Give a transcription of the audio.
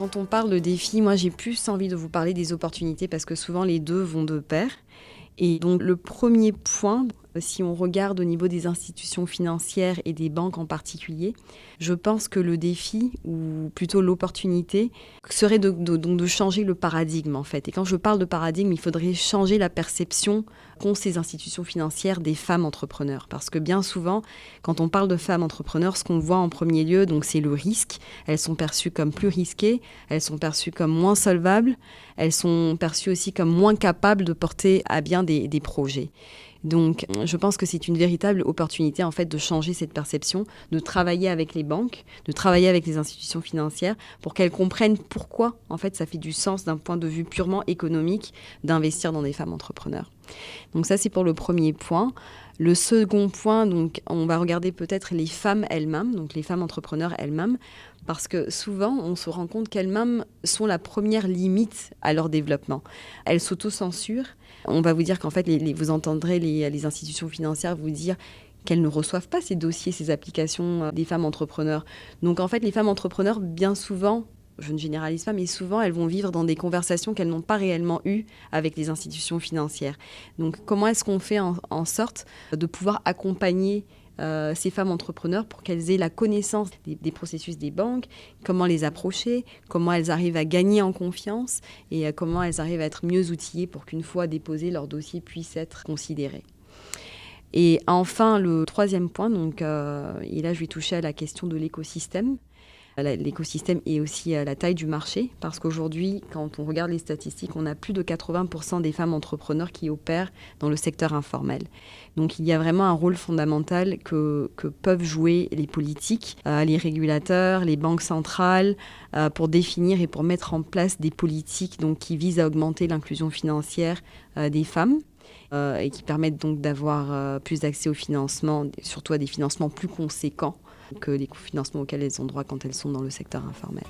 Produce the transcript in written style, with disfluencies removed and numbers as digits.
Quand on parle de défis, moi j'ai plus envie de vous parler des opportunités parce que souvent les deux vont de pair. Et donc le premier point, si on regarde au niveau des institutions financières et des banques en particulier, je pense que le défi, ou plutôt l'opportunité, serait donc de changer le paradigme en fait. Et quand je parle de paradigme, il faudrait changer la perception qu'ont ces institutions financières des femmes entrepreneurs. Parce que bien souvent, quand on parle de femmes entrepreneurs, ce qu'on voit en premier lieu, donc, c'est le risque. Elles sont perçues comme plus risquées, elles sont perçues comme moins solvables, elles sont perçues aussi comme moins capables de porter à bien des projets. Donc, je pense que c'est une véritable opportunité en fait de changer cette perception, de travailler avec les banques, de travailler avec les institutions financières pour qu'elles comprennent pourquoi en fait ça fait du sens d'un point de vue purement économique d'investir dans des femmes entrepreneurs. Donc ça c'est pour le premier point. Le second point, donc on va regarder peut-être les femmes elles-mêmes, donc les femmes entrepreneurs elles-mêmes, parce que souvent on se rend compte qu'elles-mêmes sont la première limite à leur développement. Elles s'autocensurent. On va vous dire qu'en fait, vous entendrez les institutions financières vous dire qu'elles ne reçoivent pas ces dossiers, ces applications des femmes entrepreneurs. Donc en fait, les femmes entrepreneurs, bien souvent, je ne généralise pas, mais souvent, elles vont vivre dans des conversations qu'elles n'ont pas réellement eues avec les institutions financières. Donc comment est-ce qu'on fait en sorte de pouvoir accompagner ces femmes entrepreneurs pour qu'elles aient la connaissance des processus des banques, comment les approcher, comment elles arrivent à gagner en confiance et comment elles arrivent à être mieux outillées pour qu'une fois déposé, leur dossier puisse être considéré. Et enfin, le troisième point, donc, et là je vais toucher à la question de l'écosystème. L'écosystème et aussi la taille du marché, parce qu'aujourd'hui, quand on regarde les statistiques, on a plus de 80% des femmes entrepreneurs qui opèrent dans le secteur informel. Donc il y a vraiment un rôle fondamental que peuvent jouer les politiques, les régulateurs, les banques centrales, pour définir et pour mettre en place des politiques donc, qui visent à augmenter l'inclusion financière des femmes. Et qui permettent donc d'avoir plus d'accès au financement, surtout à des financements plus conséquents que les financements auxquels elles ont droit quand elles sont dans le secteur informel.